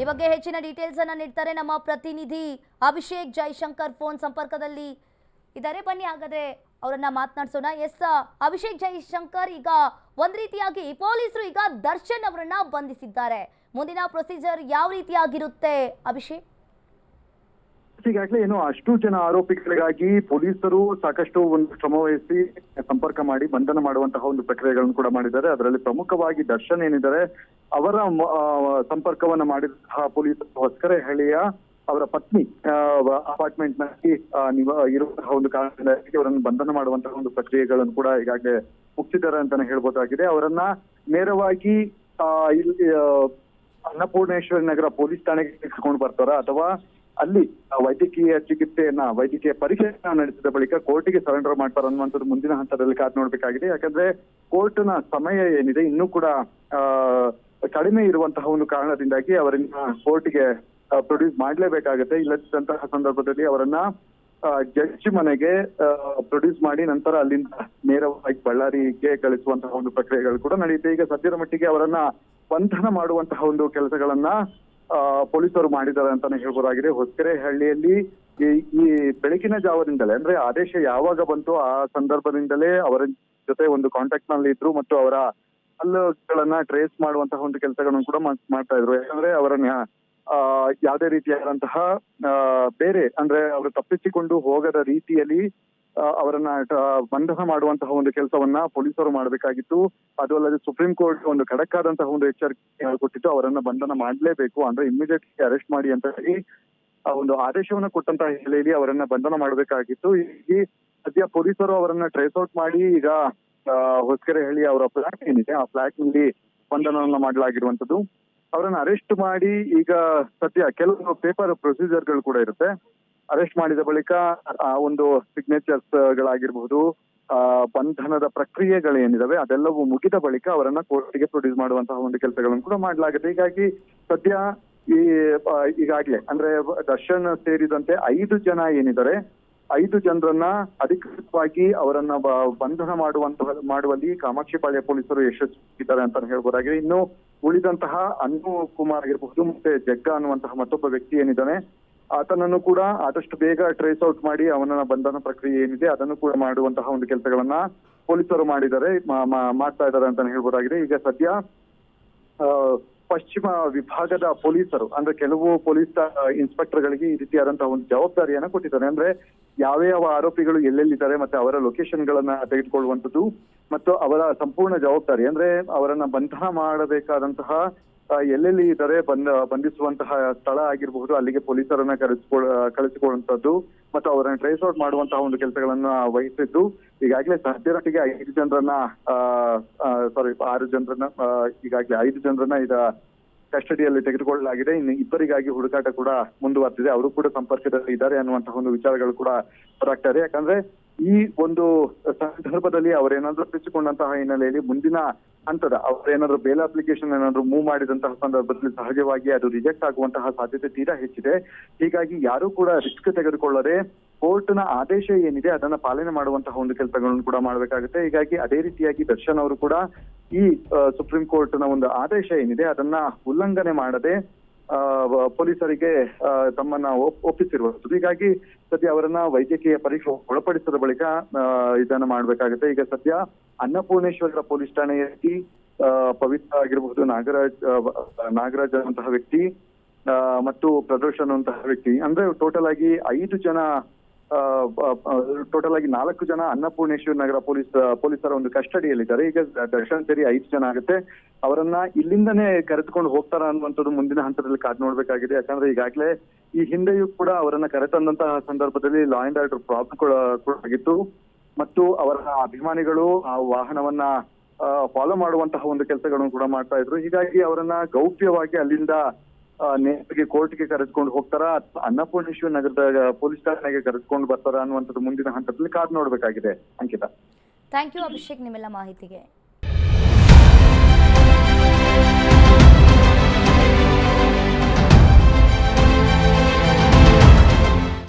ಈ ಬಗ್ಗೆ ಹೆಚ್ಚಿನ ಡೀಟೇಲ್ಸ್ ಅನ್ನ ನೀಡ್ತಾರೆ ನಮ್ಮ ಪ್ರತಿನಿಧಿ ಅಭಿಷೇಕ್ ಜೈಶಂಕರ್ ಫೋನ್ ಸಂಪರ್ಕದಲ್ಲಿ ಇದ್ದಾರೆ. ಬನ್ನಿ ಹಾಗಾದ್ರೆ ಅವರನ್ನ ಮಾತನಾಡಿಸೋಣ. ಎಸ್ ಅಭಿಷೇಕ್ ಜೈಶಂಕರ್, ಈಗ ಒಂದ್ ರೀತಿಯಾಗಿ ಪೊಲೀಸರು ಈಗ ದರ್ಶನ್ ಅವರನ್ನ ಬಂಧಿಸಿದ್ದಾರೆ. ಮುಂದಿನ ಪ್ರೊಸೀಜರ್ ಯಾವ ರೀತಿಯಾಗಿರುತ್ತೆ ಅಭಿಷೇಕ್? ಈಗಾಗಲೇ ಏನು ಅಷ್ಟು ಜನ ಆರೋಪಿಗಳಿಗಾಗಿ ಪೊಲೀಸರು ಸಾಕಷ್ಟು ಒಂದು ಶ್ರಮ ವಹಿಸಿ ಸಂಪರ್ಕ ಮಾಡಿ ಬಂಧನ ಮಾಡುವಂತಹ ಒಂದು ಪ್ರಕ್ರಿಯೆಗಳನ್ನು ಕೂಡ ಮಾಡಿದ್ದಾರೆ. ಅದರಲ್ಲಿ ಪ್ರಮುಖವಾಗಿ ದರ್ಶನ್ ಏನಿದ್ದಾರೆ ಅವರ ಸಂಪರ್ಕವನ್ನ ಮಾಡಿದಂತಹ ಪೊಲೀಸರು ಹೊಸಕೆರೆಹಳ್ಳಿಯ ಅವರ ಪತ್ನಿ ಅಪಾರ್ಟ್ಮೆಂಟ್ ನಲ್ಲಿ ಇರುವಂತಹ ಒಂದು ಕಾರಣದಿಂದಾಗಿ ಅವರನ್ನು ಬಂಧನ ಮಾಡುವಂತಹ ಒಂದು ಪ್ರಕ್ರಿಯೆಗಳನ್ನು ಕೂಡ ಈಗಾಗಲೇ ಮುಗಿಸಿದ್ದಾರೆ ಅಂತಾನೆ ಹೇಳ್ಬೋದಾಗಿದೆ. ಅವರನ್ನ ನೇರವಾಗಿ ಇಲ್ಲಿ ಅನ್ನಪೂರ್ಣೇಶ್ವರಿ ನಗರ ಪೊಲೀಸ್ ಠಾಣೆಗೆ ತೆಗೆದುಕೊಂಡು ಬರ್ತಾರ ಅಥವಾ ಅಲ್ಲಿ ವೈದ್ಯಕೀಯ ಪರೀಕ್ಷೆಯನ್ನ ನಡೆಸಿದ ಬಳಿಕ ಕೋರ್ಟಿಗೆ ಸರೆಂಡರ್ ಮಾಡ್ತಾರೆ ಅನ್ನುವಂಥದ್ದು ಮುಂದಿನ ಹಂತದಲ್ಲಿ ಕಾದ್ ನೋಡ್ಬೇಕಾಗಿದೆ. ಯಾಕಂದ್ರೆ ಕೋರ್ಟ್ನ ಸಮಯ ಏನಿದೆ ಇನ್ನೂ ಕೂಡ ಕಡಿಮೆ ಇರುವಂತಹ ಒಂದು ಕಾರಣದಿಂದಾಗಿ ಅವರನ್ನ ಕೋರ್ಟ್ಗೆ ಪ್ರೊಡ್ಯೂಸ್ ಮಾಡ್ಲೇಬೇಕಾಗುತ್ತೆ. ಇಲ್ಲದಂತಹ ಸಂದರ್ಭದಲ್ಲಿ ಅವರನ್ನ ಜಡ್ಜ್ ಮನೆಗೆ ಪ್ರೊಡ್ಯೂಸ್ ಮಾಡಿ ನಂತರ ಅಲ್ಲಿಂದ ನೇರವಾಗಿ ಬಳ್ಳಾರಿಗೆ ಕಳಿಸುವಂತಹ ಒಂದು ಪ್ರಕ್ರಿಯೆಗಳು ಕೂಡ ನಡೆಯುತ್ತೆ. ಈಗ ಸದ್ಯದ ಮಟ್ಟಿಗೆ ಅವರನ್ನ ಬಂಧನ ಮಾಡುವಂತಹ ಒಂದು ಕೆಲಸಗಳನ್ನ ಪೊಲೀಸರು ಮಾಡಿದ್ದಾರೆ ಅಂತಾನೆ ಹೇಳ್ಬೋದಾಗಿದೆ. ಹೊಸಕೆರೆಹಳ್ಳಿಯಲ್ಲಿ ಈ ಬೆಳಗಿನ ಜಾವದಿಂದಲೇ ಅಂದ್ರೆ ಆದೇಶ ಯಾವಾಗ ಬಂತು ಆ ಸಂದರ್ಭದಿಂದಲೇ ಅವರ ಜೊತೆ ಒಂದು ಕಾಂಟ್ಯಾಕ್ಟ್ ನಲ್ಲಿ ಇದ್ರು ಮತ್ತು ಅವರ ಹಲ್ಲುಗಳನ್ನ ಟ್ರೇಸ್ ಮಾಡುವಂತಹ ಒಂದು ಕೆಲಸಗಳನ್ನು ಕೂಡ ಮಾಡ್ತಾ ಇದ್ರು. ಯಾಕಂದ್ರೆ ಅವರನ್ನ ಯಾವುದೇ ರೀತಿಯಾದಂತಹ ಬೇರೆ ಅಂದ್ರೆ ಅವರು ತಪ್ಪಿಸಿಕೊಂಡು ಹೋಗದ ರೀತಿಯಲ್ಲಿ ಅವರನ್ನ ಬಂಧನ ಮಾಡುವಂತಹ ಒಂದು ಕೆಲಸವನ್ನ ಪೊಲೀಸರು ಮಾಡಬೇಕಾಗಿತ್ತು. ಅದು ಅಲ್ಲದೆ ಸುಪ್ರೀಂ ಕೋರ್ಟ್ ಒಂದು ಖಡಕ್ ಆದಂತಹ ಒಂದು ಎಚ್ಚರಿಕೆ ಕೊಟ್ಟಿತ್ತು, ಅವರನ್ನ ಬಂಧನ ಮಾಡಲೇಬೇಕು ಅಂದ್ರೆ ಇಮಿಡಿಯೇಟ್ಲಿ ಅರೆಸ್ಟ್ ಮಾಡಿ ಅಂತ ಹೇಳಿ ಒಂದು ಆದೇಶವನ್ನ ಕೊಟ್ಟಂತಹ ಹಿನ್ನೆಲೆಯಲ್ಲಿ ಅವರನ್ನ ಬಂಧನ ಮಾಡಬೇಕಾಗಿತ್ತು. ಈ ಸದ್ಯ ಪೊಲೀಸರು ಅವರನ್ನ ಟ್ರೇಸ್ ಔಟ್ ಮಾಡಿ ಈಗ ಹೊಸಕೆರೆಹಳ್ಳಿ ಅವರ ಫ್ಲಾಟ್ ಏನಿದೆ ಆ ಫ್ಲಾಟ್ ನಲ್ಲಿ ಬಂಧನವನ್ನ ಮಾಡಲಾಗಿರುವಂತದ್ದು. ಅವರನ್ನ ಅರೆಸ್ಟ್ ಮಾಡಿ ಈಗ ಸದ್ಯ ಕೆಲವು ಪೇಪರ್ ಪ್ರೊಸೀಜರ್ಗಳು ಕೂಡ ಇರುತ್ತೆ. ಅರೆಸ್ಟ್ ಮಾಡಿದ ಬಳಿಕ ಒಂದು ಸಿಗ್ನೇಚರ್ಸ್ ಗಳಾಗಿರ್ಬಹುದು, ಬಂಧನದ ಪ್ರಕ್ರಿಯೆಗಳೇನಿದಾವೆ ಅದೆಲ್ಲವೂ ಮುಗಿದ ಬಳಿಕ ಅವರನ್ನ ಕೋರ್ಟ್ಗೆ ಪ್ರೊಡ್ಯೂಸ್ ಮಾಡುವಂತಹ ಒಂದು ಕೆಲಸಗಳನ್ನು ಕೂಡ ಮಾಡಲಾಗುತ್ತೆ. ಹೀಗಾಗಿ ಸದ್ಯ ಈಗಾಗ್ಲೇ ಅಂದ್ರೆ ದರ್ಶನ್ ಸೇರಿದಂತೆ 5 ಜನ ಏನಿದ್ದಾರೆ 5 ಜನರನ್ನ ಅಧಿಕೃತವಾಗಿ ಅವರನ್ನ ಬಂಧನ ಮಾಡುವಲ್ಲಿ ಕಾಮಾಕ್ಷಿಪಾಳ್ಯ ಪೊಲೀಸರು ಯಶಸ್ವಿಯಾಗಿದ್ದಾರೆ ಅಂತ ಹೇಳ್ಬೋದಾಗಿದೆ. ಇನ್ನು ಉಳಿದಂತಹ ಅನ್ನು ಕುಮಾರ್ ಆಗಿರಬಹುದು ಮತ್ತೆ ಜಗ್ಗ ಅನ್ನುವಂತಹ ಮತ್ತೊಬ್ಬ ವ್ಯಕ್ತಿ ಏನಿದ್ದಾನೆ ಆತನನ್ನು ಕೂಡ ಆದಷ್ಟು ಬೇಗ ಟ್ರೇಸ್ ಔಟ್ ಮಾಡಿ ಅವನ ಬಂಧನ ಪ್ರಕ್ರಿಯೆ ಏನಿದೆ ಅದನ್ನು ಕೂಡ ಮಾಡುವಂತಹ ಒಂದು ಕೆಲಸಗಳನ್ನ ಪೊಲೀಸರು ಮಾಡ್ತಾ ಇದ್ದಾರೆ ಅಂತಾನೆ ಹೇಳ್ಬೋದಾಗಿದೆ. ಈಗ ಸದ್ಯ ಪಶ್ಚಿಮ ವಿಭಾಗದ ಪೊಲೀಸರು ಅಂದ್ರೆ ಕೆಲವು ಪೊಲೀಸ್ ಇನ್ಸ್ಪೆಕ್ಟರ್ ಗಳಿಗೆ ಈ ರೀತಿಯಾದಂತಹ ಒಂದು ಜವಾಬ್ದಾರಿಯನ್ನ ಕೊಟ್ಟಿದ್ದಾರೆ. ಅಂದ್ರೆ ಯಾವ ಆರೋಪಿಗಳು ಎಲ್ಲೆಲ್ಲಿದ್ದಾರೆ ಮತ್ತೆ ಅವರ ಲೊಕೇಶನ್ ಗಳನ್ನ ತೆಗೆದುಕೊಳ್ಳುವಂಥದ್ದು ಮತ್ತು ಅವರ ಸಂಪೂರ್ಣ ಜವಾಬ್ದಾರಿ ಅಂದ್ರೆ ಅವರನ್ನ ಬಂಧನ ಮಾಡಬೇಕಾದಂತಹ ಎಲ್ಲೆಲ್ಲಿ ಇದ್ದಾರೆ ಬಂಧಿಸುವಂತಹ ಸ್ಥಳ ಆಗಿರಬಹುದು ಅಲ್ಲಿಗೆ ಪೊಲೀಸರನ್ನ ಕಳಿಸಿಕೊಳ್ಳುವಂತದ್ದು ಮತ್ತು ಅವರನ್ನ ಟ್ರೇಸ್ ಔಟ್ ಮಾಡುವಂತಹ ಒಂದು ಕೆಲಸಗಳನ್ನ ವಹಿಸಿದ್ದು. ಈಗಾಗಲೇ ಸದ್ಯದೊಟ್ಟಿಗೆ 6 ಜನರನ್ನ ಈಗಾಗಲೇ 5 ಜನರನ್ನ ಈಗ ಕಸ್ಟಡಿಯಲ್ಲಿ ತೆಗೆದುಕೊಳ್ಳಲಾಗಿದೆ. ಇನ್ನು ಇಬ್ಬರಿಗಾಗಿ ಹುಡುಕಾಟ ಕೂಡ ಮುಂದುವರೆದಿದೆ. ಅವರು ಕೂಡ ಸಂಪರ್ಕದಲ್ಲಿ ಇದ್ದಾರೆ ಅನ್ನುವಂತಹ ಒಂದು ವಿಚಾರಗಳು ಕೂಡ ಹೊರಗ್ತಾ ಇದೆ. ಯಾಕಂದ್ರೆ ಈ ಒಂದು ಸಂದರ್ಭದಲ್ಲಿ ಅವರೇನಾದ್ರೂ ತಪ್ಪಿಸಿಕೊಂಡಂತಹ ಹಿನ್ನೆಲೆಯಲ್ಲಿ ಮುಂದಿನ ಹಂತದ ಅವರೇನಾದ್ರೂ ಬೇಲ್ ಅಪ್ಲಿಕೇಶನ್ ಏನಾದ್ರು ಮೂವ್ ಮಾಡಿದಂತಹ ಸಂದರ್ಭದಲ್ಲಿ ಸಹಜವಾಗಿ ಅದು ರಿಜೆಕ್ಟ್ ಆಗುವಂತಹ ಸಾಧ್ಯತೆ ತೀರಾ ಹೆಚ್ಚಿದೆ. ಹೀಗಾಗಿ ಯಾರು ಕೂಡ ರಿಸ್ಕ್ ತೆಗೆದುಕೊಳ್ಳದೆ ಕೋರ್ಟ್ನ ಆದೇಶ ಏನಿದೆ ಅದನ್ನ ಪಾಲನೆ ಮಾಡುವಂತಹ ಒಂದು ಕೆಲಸಗಳನ್ನು ಕೂಡ ಮಾಡಬೇಕಾಗುತ್ತೆ. ಹೀಗಾಗಿ ಅದೇ ರೀತಿಯಾಗಿ ದರ್ಶನ್ ಅವರು ಕೂಡ ಈ ಸುಪ್ರೀಂ ಕೋರ್ಟ್ನ ಒಂದು ಆದೇಶ ಏನಿದೆ ಅದನ್ನ ಉಲ್ಲಂಘನೆ ಮಾಡದೆ ಪೊಲೀಸರಿಗೆ ತಮ್ಮನ್ನ ಒಪ್ಪಿಸಿರುವಂಥದ್ದು. ಹೀಗಾಗಿ ಸದ್ಯ ಅವರನ್ನ ವೈದ್ಯಕೀಯ ಪರೀಕ್ಷೆ ಒಳಪಡಿಸಿದ ಬಳಿಕ ಇದನ್ನ ಮಾಡ್ಬೇಕಾಗುತ್ತೆ. ಈಗ ಸದ್ಯ ಅನ್ನಪೂರ್ಣೇಶ್ವರ ಪೊಲೀಸ್ ಠಾಣೆಯಲ್ಲಿ ಪವಿತ್ರ ಆಗಿರಬಹುದು, ನಾಗರಾಜ್ ಅನ್ನುವಂತಹ ವ್ಯಕ್ತಿ ಮತ್ತು ಪ್ರದೋಷ್ ಅನ್ನುವಂತಹ ವ್ಯಕ್ತಿ ಅಂದ್ರೆ ಟೋಟಲ್ ಆಗಿ 4 ಜನ ಅನ್ನಪೂರ್ಣೇಶ್ವರ ನಗರ ಪೊಲೀಸರ ಒಂದು ಕಸ್ಟಡಿಯಲ್ಲಿದ್ದಾರೆ. ಈಗ ದರ್ಶನ್ ಸೇರಿ 5 ಜನ ಆಗುತ್ತೆ. ಅವರನ್ನ ಇಲ್ಲಿಂದನೇ ಕರೆದುಕೊಂಡು ಹೋಗ್ತಾರ ಅನ್ನುವಂಥದ್ದು ಮುಂದಿನ ಹಂತದಲ್ಲಿ ಕಾದ್ ನೋಡ್ಬೇಕಾಗಿದೆ. ಯಾಕಂದ್ರೆ ಈಗಾಗಲೇ ಈ ಹಿಂದೆಯೂ ಕೂಡ ಅವರನ್ನ ಕರೆತಂದಂತಹ ಸಂದರ್ಭದಲ್ಲಿ ಲಾ ಅಂಡ್ ಆರ್ಡರ್ ಪ್ರಾಬ್ಲಮ್ ಕೂಡ ಆಗಿತ್ತು ಮತ್ತು ಅವರ ಅಭಿಮಾನಿಗಳು ಆ ವಾಹನವನ್ನ ಫಾಲೋ ಮಾಡುವಂತಹ ಒಂದು ಕೆಲಸಗಳನ್ನು ಕೂಡ ಮಾಡ್ತಾ ಇದ್ರು. ಹೀಗಾಗಿ ಅವರನ್ನ ಗೌಪ್ಯವಾಗಿ ಅಲ್ಲಿಂದ ನೇರವಾಗಿ ಕೋರ್ಟ್ಗೆ ಕರೆದುಕೊಂಡು ಹೋಗ್ತಾರ ಅನ್ನಪೂರ್ಣೇಶ್ವರ ನಗರದ ಪೊಲೀಸ್ ಠಾಣೆಗೆ ಕರೆದುಕೊಂಡು ಬರ್ತಾರ ಅನ್ನುವಂಥದ್ದು ಮುಂದಿನ ಹಂತದಲ್ಲಿ ಕಾದ್ ನೋಡ್ಬೇಕಾಗಿದೆ. ಅಂಕಿತಾ, ಥ್ಯಾಂಕ್ ಯು ಅಭಿಷೇಕ್ ನಿಮ್ಮೆಲ್ಲ ಮಾಹಿತಿಗೆ.